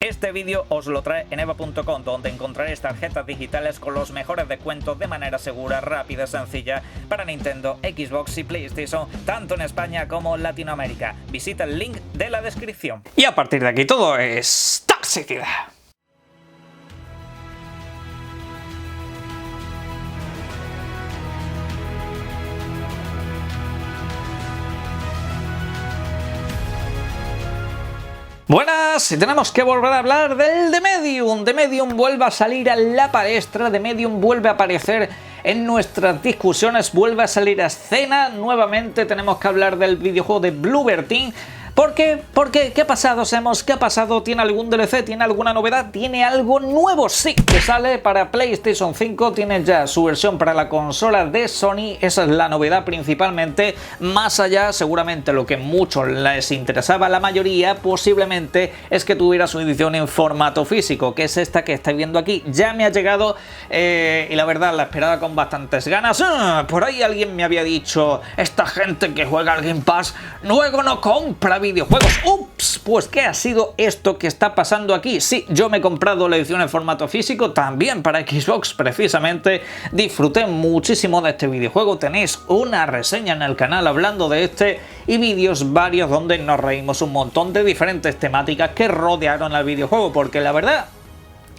Este vídeo os lo trae eneva.com, donde encontraréis tarjetas digitales con los mejores descuentos de manera segura, rápida y sencilla para Nintendo, Xbox y PlayStation, tanto en España como en Latinoamérica. Visita el link de la descripción. Y a partir de aquí todo es toxicidad. Buenas, y tenemos que volver a hablar del The Medium. The Medium vuelve a salir a la palestra, The Medium vuelve a aparecer en nuestras discusiones, vuelve a salir a escena. Nuevamente tenemos que hablar del videojuego de Bloober Team. ¿Por qué? ¿Qué ha pasado, Semos? ¿Qué ha pasado? ¿Tiene algún DLC? ¿Tiene alguna novedad? ¿Tiene algo nuevo? Sí, que sale para PlayStation 5, tiene ya su versión para la consola de Sony, esa es la novedad principalmente. Más allá, seguramente lo que muchos les interesaba, la mayoría posiblemente, es que tuviera su edición en formato físico, que es esta que estáis viendo aquí. Ya me ha llegado y la verdad la esperaba con bastantes ganas. Por ahí alguien me había dicho, esta gente que juega al Game Pass luego no compra videojuegos. Ups, pues ¿qué ha sido esto que está pasando aquí? Sí, yo me he comprado la edición en formato físico también para Xbox precisamente. Disfruté muchísimo de este videojuego. Tenéis una reseña en el canal hablando de este y vídeos varios donde nos reímos un montón de diferentes temáticas que rodearon al videojuego, porque la verdad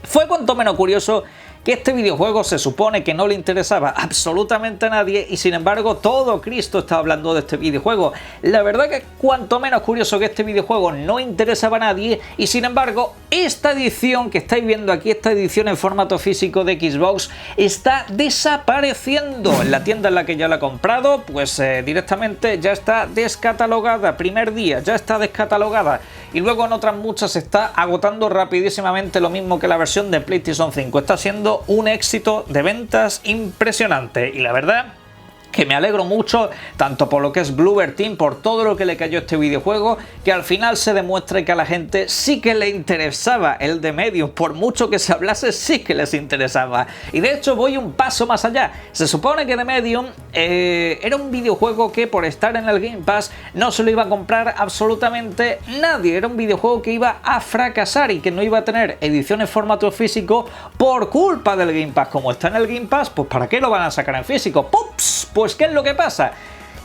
fue cuanto menos curioso que este videojuego se supone que no le interesaba absolutamente a nadie y sin embargo todo Cristo está hablando de este videojuego. La verdad que cuanto menos curioso que este videojuego no interesaba a nadie y sin embargo esta edición que estáis viendo aquí, esta edición en formato físico de Xbox, está desapareciendo. En la tienda en la que ya la he comprado, pues directamente ya está descatalogada, primer día ya está descatalogada y luego en otras muchas se está agotando rapidísimamente, lo mismo que la versión de PlayStation 5. Está siendo un éxito de ventas impresionante y la verdad que me alegro mucho, tanto por lo que es Bloober Team, por todo lo que le cayó a este videojuego, que al final se demuestre que a la gente sí que le interesaba el The Medium, por mucho que se hablase, sí que les interesaba. Y de hecho voy un paso más allá. Se supone que The Medium era un videojuego que por estar en el Game Pass no se lo iba a comprar absolutamente nadie. Era un videojuego que iba a fracasar y que no iba a tener edición en formato físico por culpa del Game Pass. Como está en el Game Pass, pues ¿para qué lo van a sacar en físico? ¡Pups! Pues ¿qué es lo que pasa?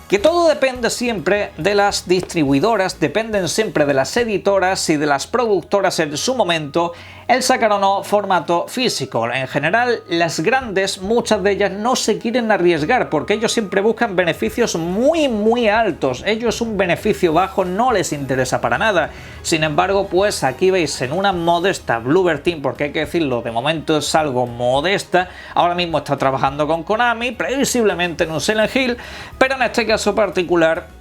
Que todo depende siempre de las distribuidoras, dependen siempre de las editoras y de las productoras en su momento el sacar o no formato físico. En general, las grandes, muchas de ellas no se quieren arriesgar porque ellos siempre buscan beneficios muy altos. Ellos un beneficio bajo no les interesa para nada. Sin embargo, pues aquí veis en una modesta Bloober Team, porque hay que decirlo, de momento es algo modesta. Ahora mismo está trabajando con Konami, previsiblemente en un Silent Hill, pero en este caso particular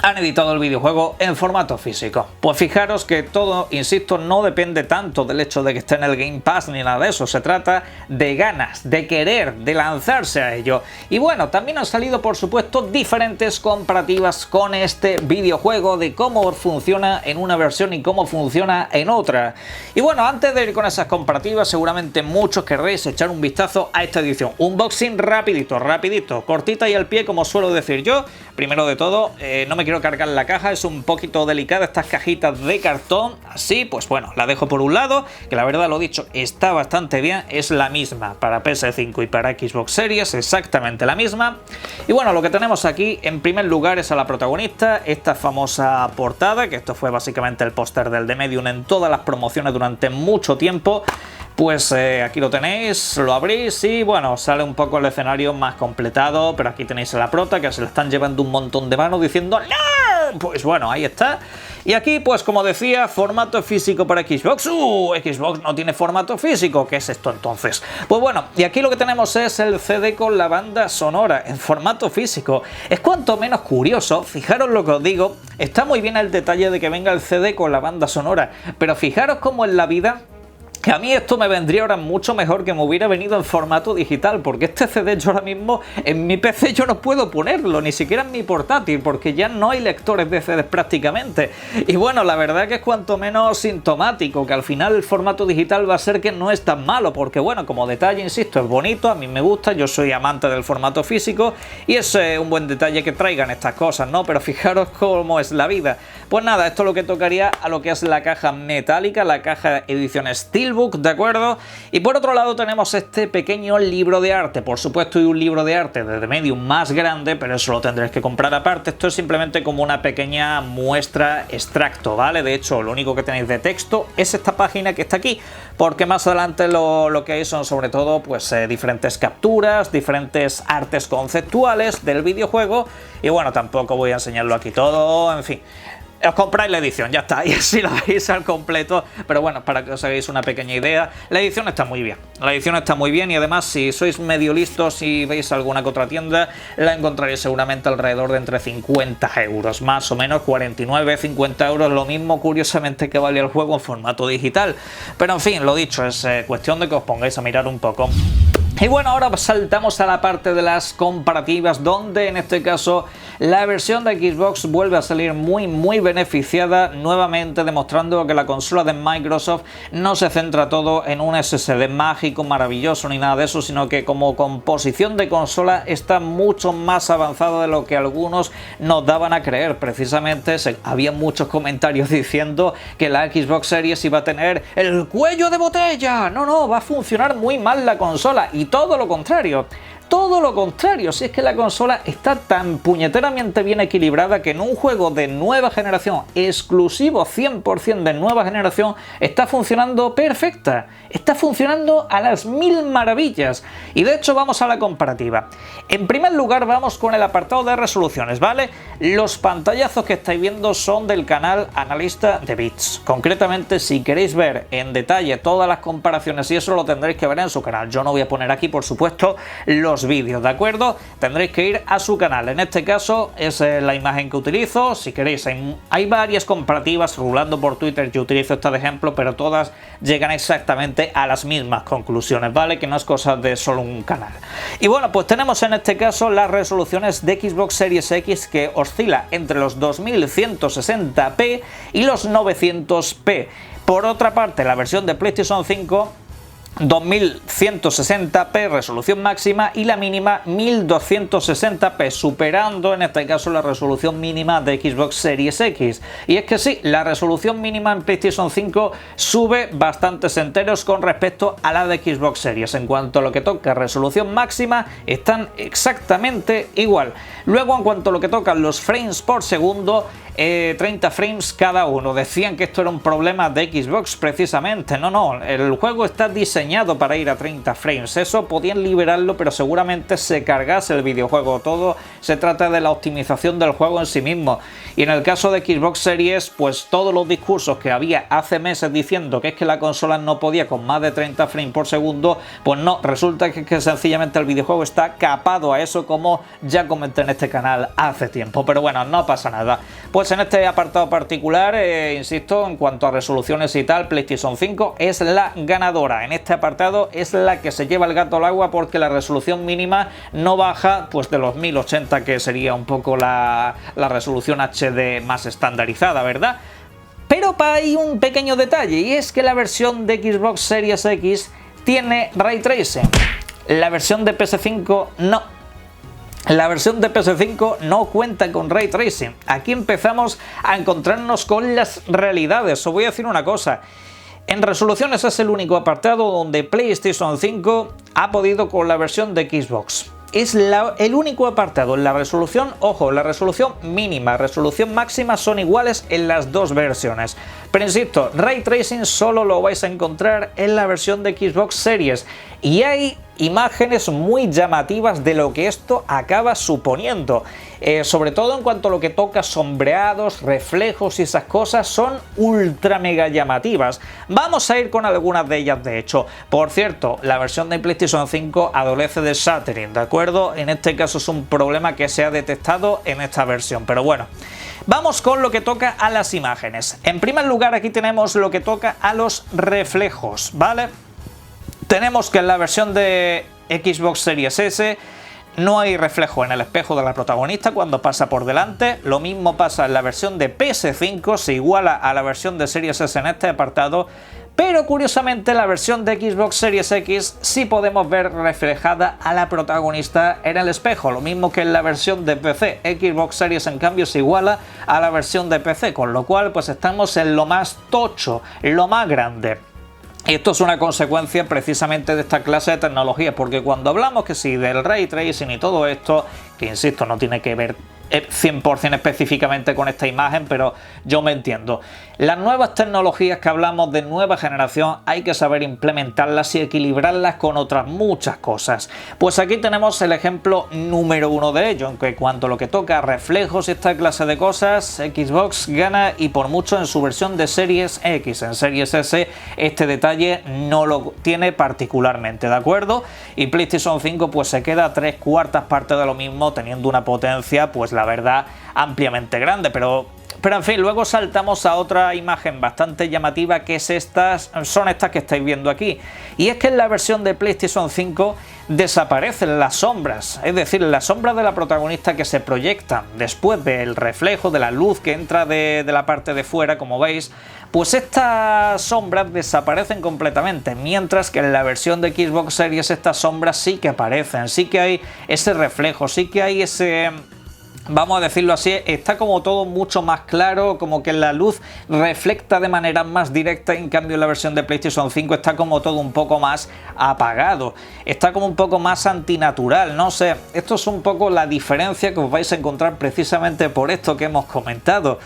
han editado el videojuego en formato físico. Pues fijaros que todo, insisto, no depende tanto del hecho de que esté en el Game Pass ni nada de eso. Se trata de ganas, de querer, de lanzarse a ello. Y bueno, también han salido, por supuesto, diferentes comparativas con este videojuego de cómo funciona en una versión y cómo funciona en otra. Y bueno, antes de ir con esas comparativas, seguramente muchos querréis echar un vistazo a esta edición. Unboxing rapidito, cortita y al pie, como suelo decir yo. Primero de todo, no me quiero cargar la caja, es un poquito delicada estas cajitas de cartón, así pues bueno, la dejo por un lado, que la verdad lo dicho, está bastante bien, es la misma para PS5 y para Xbox Series, exactamente la misma. Y bueno, lo que tenemos aquí en primer lugar es a la protagonista, esta famosa portada, que esto fue básicamente el póster del The Medium en todas las promociones durante mucho tiempo. Pues aquí lo tenéis, lo abrís y bueno, sale un poco el escenario más completado, pero aquí tenéis a la prota que se le están llevando un montón de manos diciendo ¡no! Pues bueno, ahí está. Y aquí, pues como decía, formato físico para Xbox. Xbox no tiene formato físico. ¿Qué es esto entonces? Pues bueno, y aquí lo que tenemos es el CD con la banda sonora en formato físico. Es cuanto menos curioso, fijaros lo que os digo, está muy bien el detalle de que venga el CD con la banda sonora, pero fijaros cómo en la vida que a mí esto me vendría ahora mucho mejor que me hubiera venido en formato digital, porque este CD yo ahora mismo en mi PC yo no puedo ponerlo, ni siquiera en mi portátil, porque ya no hay lectores de CDs prácticamente. Y bueno, la verdad que es cuanto menos sintomático, que al final el formato digital va a ser que no es tan malo, porque bueno, como detalle, insisto, es bonito, a mí me gusta, yo soy amante del formato físico y es un buen detalle que traigan estas cosas, ¿no? Pero fijaros cómo es la vida. Pues nada, esto es lo que tocaría a lo que es la caja metálica, la caja edición Steelbook, ¿de acuerdo? Y por otro lado tenemos este pequeño libro de arte. Por supuesto hay un libro de arte de The Medium más grande, pero eso lo tendréis que comprar aparte. Esto es simplemente como una pequeña muestra extracto, ¿vale? De hecho, lo único que tenéis de texto es esta página que está aquí, porque más adelante lo que hay son sobre todo pues diferentes capturas, diferentes artes conceptuales del videojuego, y bueno, tampoco voy a enseñarlo aquí todo, en fin. Os compráis la edición, ya está, y así la veis al completo, pero bueno, para que os hagáis una pequeña idea, la edición está muy bien, y además si sois medio listos y veis alguna que otra tienda, la encontraréis seguramente alrededor de entre 50 euros, más o menos 49, 50 euros, lo mismo curiosamente que vale el juego en formato digital, pero en fin, lo dicho, es cuestión de que os pongáis a mirar un poco. Y bueno, ahora saltamos a la parte de las comparativas, donde en este caso la versión de Xbox vuelve a salir muy beneficiada, nuevamente demostrando que la consola de Microsoft no se centra todo en un SSD mágico, maravilloso ni nada de eso, sino que como composición de consola está mucho más avanzada de lo que algunos nos daban a creer. Precisamente había muchos comentarios diciendo que la Xbox Series iba a tener el cuello de botella. No, va a funcionar muy mal la consola, y todo lo contrario. Todo lo contrario, si es que la consola está tan puñeteramente bien equilibrada que en un juego de nueva generación, exclusivo 100% de nueva generación, está funcionando perfecta, está funcionando a las mil maravillas. Y de hecho vamos a la comparativa. En primer lugar vamos con el apartado de resoluciones, ¿vale? Los pantallazos que estáis viendo son del canal Analista de Bits. Concretamente, si queréis ver en detalle todas las comparaciones, y eso lo tendréis que ver en su canal. Yo no voy a poner aquí, por supuesto, los vídeos, ¿de acuerdo? Tendréis que ir a su canal. En este caso es la imagen que utilizo. Si queréis, hay varias comparativas rulando por Twitter. Yo utilizo esta de ejemplo, pero todas llegan exactamente a las mismas conclusiones, ¿vale? Que no es cosa de solo un canal. Y bueno, pues tenemos en este caso las resoluciones de Xbox Series X, que oscila entre los 2160p y los 900p. Por otra parte, la versión de PlayStation 5, 2160p resolución máxima, y la mínima 1260p, superando en este caso la resolución mínima de Xbox Series X. Y es que sí, la resolución mínima en PlayStation 5 sube bastantes enteros con respecto a la de Xbox Series. En cuanto a lo que toca resolución máxima, están exactamente igual. Luego, en cuanto a lo que tocan los frames por segundo, 30 frames cada uno. Decían que esto era un problema de Xbox precisamente. No, el juego está diseñado para ir a 30 frames. Eso podían liberarlo, pero seguramente se cargase el videojuego. Todo se trata de la optimización del juego en sí mismo. Y en el caso de Xbox Series, pues todos los discursos que había hace meses diciendo que es que la consola no podía con más de 30 frames por segundo, pues no, resulta que sencillamente el videojuego está capado a eso, como ya comenté en este canal hace tiempo. Pero bueno, no pasa nada. Pues en este apartado particular, insisto, en cuanto a resoluciones y tal, PlayStation 5 es la ganadora. En este apartado es la que se lleva el gato al agua, porque la resolución mínima no baja pues de los 1080, que sería un poco la resolución HD más estandarizada, ¿verdad? Pero hay un pequeño detalle, y es que la versión de Xbox Series X tiene Ray Tracing. La versión de PS5 no. La versión de PS5 no cuenta con Ray Tracing. Aquí empezamos a encontrarnos con las realidades. Os voy a decir una cosa. En resoluciones es el único apartado donde PlayStation 5 ha podido con la versión de Xbox. Es el único apartado en la resolución. Ojo, la resolución mínima, resolución máxima son iguales en las dos versiones. Pero insisto, Ray Tracing solo lo vais a encontrar en la versión de Xbox Series. Y hay imágenes muy llamativas de lo que esto acaba suponiendo. Sobre todo en cuanto a lo que toca sombreados, reflejos y esas cosas, son ultra mega llamativas. Vamos a ir con algunas de ellas, de hecho. Por cierto, la versión de PlayStation 5 adolece de shuttering, ¿de acuerdo? En este caso es un problema que se ha detectado en esta versión, pero bueno. Vamos con lo que toca a las imágenes. En primer lugar, aquí tenemos lo que toca a los reflejos, ¿vale? Tenemos que en la versión de Xbox Series S no hay reflejo en el espejo de la protagonista cuando pasa por delante. Lo mismo pasa en la versión de PS5, se iguala a la versión de Series S en este apartado. Pero curiosamente la versión de Xbox Series X sí podemos ver reflejada a la protagonista en el espejo, lo mismo que en la versión de PC. Xbox Series en cambio se iguala a la versión de PC, con lo cual pues estamos en lo más tocho, lo más grande. Y esto es una consecuencia precisamente de esta clase de tecnologías, porque cuando hablamos que sí del Ray Tracing y todo esto, que insisto no tiene que ver 100% específicamente con esta imagen, pero yo me entiendo. Las nuevas tecnologías que hablamos de nueva generación hay que saber implementarlas y equilibrarlas con otras muchas cosas. Pues aquí tenemos el ejemplo número uno de ello, en que cuanto a lo que toca a reflejos y esta clase de cosas, Xbox gana y por mucho en su versión de Series X. En Series S este detalle no lo tiene particularmente, ¿de acuerdo? Y PlayStation 5 pues se queda a 3/4 partes de lo mismo, teniendo una potencia pues la verdad ampliamente grande, pero en fin, luego saltamos a otra imagen bastante llamativa, que son estas que estáis viendo aquí, y es que en la versión de PlayStation 5 desaparecen las sombras, es decir, las sombras de la protagonista que se proyectan después del reflejo de la luz que entra de la parte de fuera, como veis, pues estas sombras desaparecen completamente, mientras que en la versión de Xbox Series estas sombras sí que aparecen, sí que hay ese reflejo, sí que hay ese... Vamos a decirlo así, está como todo mucho más claro, como que la luz refleja de manera más directa, en cambio en la versión de PlayStation 5 está como todo un poco más apagado, está como un poco más antinatural, no sé, esto es un poco la diferencia que os vais a encontrar precisamente por esto que hemos comentado.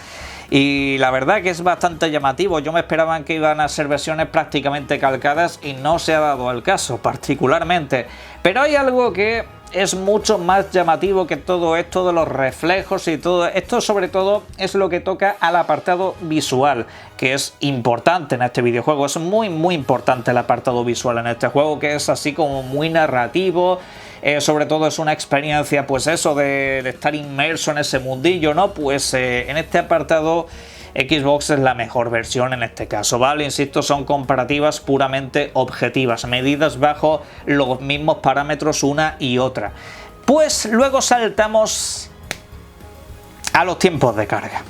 Y la verdad que es bastante llamativo. Yo me esperaba que iban a ser versiones prácticamente calcadas y no se ha dado el caso particularmente, pero hay algo que es mucho más llamativo que todo esto de los reflejos y todo esto, sobre todo es lo que toca al apartado visual, que es importante en este videojuego. Es muy importante el apartado visual en este juego, que es así como muy narrativo. Sobre todo es una experiencia, pues eso, de estar inmerso en ese mundillo, ¿no? Pues en este apartado Xbox es la mejor versión en este caso, ¿vale? Insisto, son comparativas puramente objetivas, medidas bajo los mismos parámetros una y otra. Pues luego saltamos a los tiempos de carga,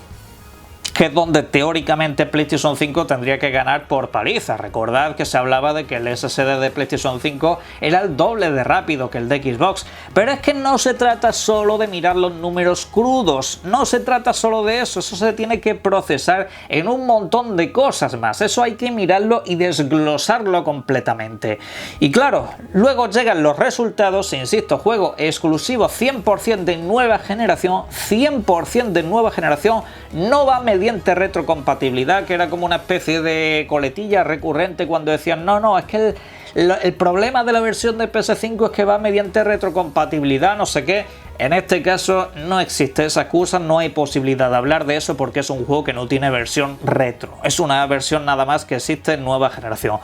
que es donde teóricamente PlayStation 5 tendría que ganar por paliza. Recordad que se hablaba de que el SSD de PlayStation 5 era el doble de rápido que el de Xbox, pero es que no se trata solo de mirar los números crudos, no se trata solo de eso, eso se tiene que procesar en un montón de cosas más, eso hay que mirarlo y desglosarlo completamente. Y claro, luego llegan los resultados, insisto, juego exclusivo 100% de nueva generación, 100% de nueva generación, no va mediante retrocompatibilidad, que era como una especie de coletilla recurrente cuando decían no, es que el problema de la versión de PS5 es que va mediante retrocompatibilidad, no sé qué. En este caso no existe esa excusa, no hay posibilidad de hablar de eso porque es un juego que no tiene versión retro, es una versión nada más que existe en nueva generación.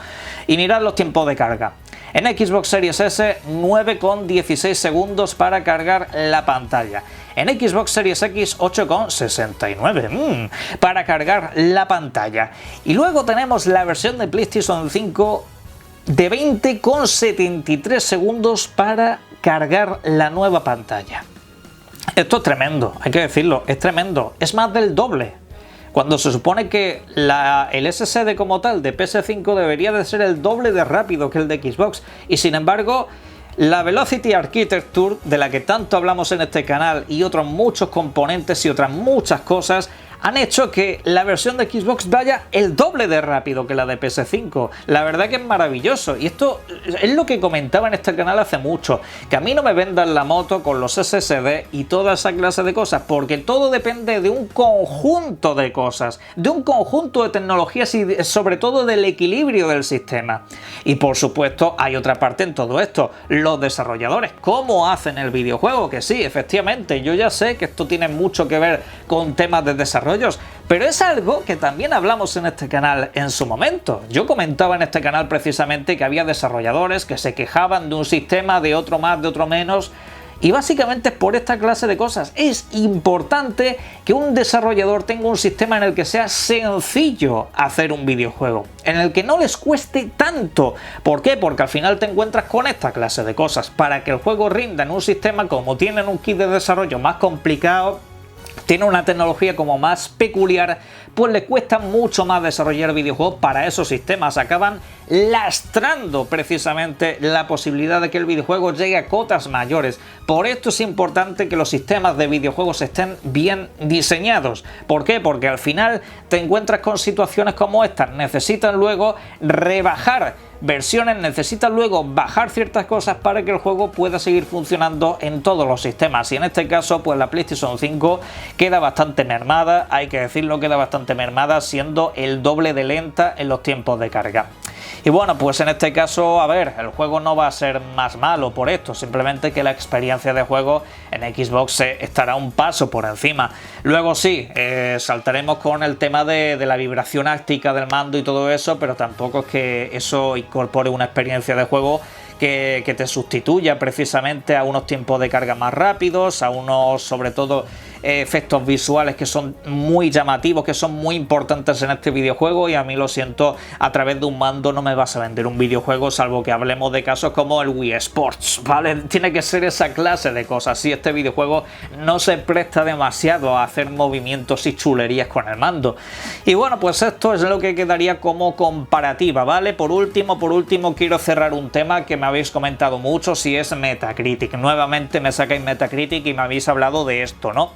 Y mirad los tiempos de carga. En Xbox Series S, 9,16 segundos para cargar la pantalla. En Xbox Series X, 8,69 para cargar la pantalla. Y luego tenemos la versión de PlayStation 5 de 20,73 segundos para cargar la nueva pantalla. Esto es tremendo, hay que decirlo, es tremendo, es más del doble. Cuando se supone que el SSD como tal de PS5 debería de ser el doble de rápido que el de Xbox, y sin embargo la Velocity Architecture, de la que tanto hablamos en este canal, y otros muchos componentes y otras muchas cosas, han hecho que la versión de Xbox vaya el doble de rápido que la de PS5. La verdad que es maravilloso, y esto es lo que comentaba en este canal hace mucho, que a mí no me vendan la moto con los SSD y toda esa clase de cosas, porque todo depende de un conjunto de cosas, de un conjunto de tecnologías y sobre todo del equilibrio del sistema. Y por supuesto hay otra parte en todo esto, los desarrolladores, cómo hacen el videojuego, que sí, efectivamente, yo ya sé que esto tiene mucho que ver con temas de desarrollo, pero es algo que también hablamos en este canal en su momento. Yo comentaba en este canal precisamente que había desarrolladores que se quejaban de un sistema, de otro más, de otro menos, Y básicamente por esta clase de cosas es importante que un desarrollador tenga un sistema en el que sea sencillo hacer un videojuego, en el que no les cueste tanto. ¿Por qué? Porque al final te encuentras con esta clase de cosas. Para que el juego rinda en un sistema, como tienen un kit de desarrollo más complicado, tiene una tecnología como más peculiar, pues le cuesta mucho más desarrollar videojuegos para esos sistemas. Acaban lastrando precisamente la posibilidad de que el videojuego llegue a cotas mayores. Por esto es importante que los sistemas de videojuegos estén bien diseñados. ¿Por qué? Porque al final te encuentras con situaciones como estas. Necesitan luego rebajar versiones, necesitan luego bajar ciertas cosas para que el juego pueda seguir funcionando en todos los sistemas, y en este caso pues la PlayStation 5 queda bastante mermada, hay que decirlo, queda bastante mermada, siendo el doble de lenta en los tiempos de carga. Y bueno, pues en este caso, a ver, el juego no va a ser más malo por esto, simplemente que la experiencia de juego en Xbox estará un paso por encima. Luego sí, saltaremos con el tema de la vibración áctica del mando y todo eso, pero tampoco es que eso incorpore una experiencia de juego que te sustituya precisamente a unos tiempos de carga más rápidos, a unos, sobre todo, efectos visuales que son muy llamativos, que son muy importantes en este videojuego. Y a mí, lo siento, a través de un mando no me vas a vender un videojuego, salvo que hablemos de casos como el Wii Sports, ¿vale? Tiene que ser esa clase de cosas. Si este videojuego no se presta demasiado a hacer movimientos y chulerías con el mando. Y bueno, pues esto es lo que quedaría como comparativa, ¿vale? Por último quiero cerrar un tema que me habéis comentado mucho, si es Metacritic. Nuevamente me sacáis Metacritic y me habéis hablado de esto, ¿no?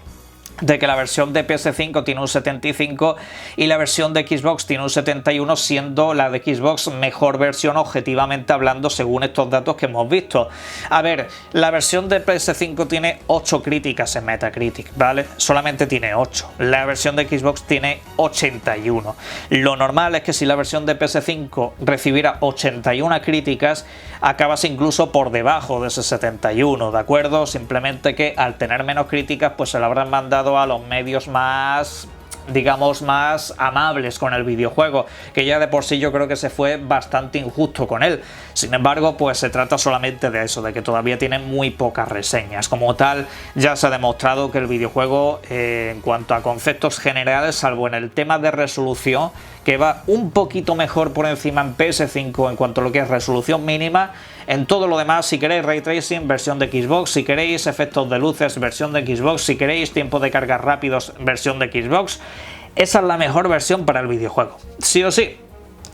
De que la versión de PS5 tiene un 75 y la versión de Xbox tiene un 71, siendo la de Xbox mejor versión objetivamente hablando, según estos datos que hemos visto. A ver, la versión de PS5 tiene 8 críticas en Metacritic, ¿vale? Solamente tiene 8. La versión de Xbox tiene 81. Lo normal es que si la versión de PS5 recibiera 81 críticas, acabas incluso por debajo de ese 71, ¿de acuerdo? Simplemente que al tener menos críticas, pues se lo habrán mandado a los medios más, digamos, más amables con el videojuego, que ya de por sí yo creo que se fue bastante injusto con él. Sin embargo, pues se trata solamente de eso, de que todavía tiene muy pocas reseñas. Como tal, ya se ha demostrado que el videojuego, en cuanto a conceptos generales, salvo en el tema de resolución, que va un poquito mejor por encima en PS5 en cuanto a lo que es resolución mínima, en todo lo demás, si queréis Ray Tracing, versión de Xbox; si queréis efectos de luces, versión de Xbox; si queréis tiempo de carga rápidos, versión de Xbox. Esa es la mejor versión para el videojuego, sí o sí.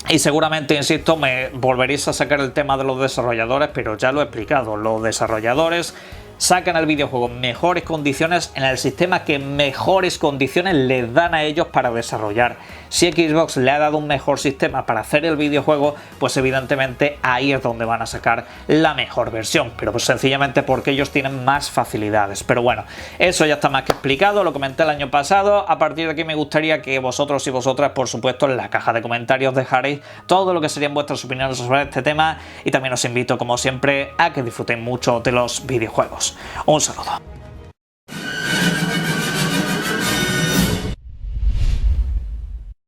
Y seguramente, insisto, me volveréis a sacar el tema de los desarrolladores, pero ya lo he explicado. Los desarrolladores sacan al videojuego mejores condiciones en el sistema que mejores condiciones les dan a ellos para desarrollar. Si Xbox le ha dado un mejor sistema para hacer el videojuego, pues evidentemente ahí es donde van a sacar la mejor versión, pero pues sencillamente porque ellos tienen más facilidades. Pero bueno, eso ya está más que explicado, lo comenté el año pasado. A partir de aquí me gustaría que vosotros y vosotras, por supuesto, en la caja de comentarios dejaréis todo lo que serían vuestras opiniones sobre este tema, y también os invito, como siempre, a que disfrutéis mucho de los videojuegos. Un saludo.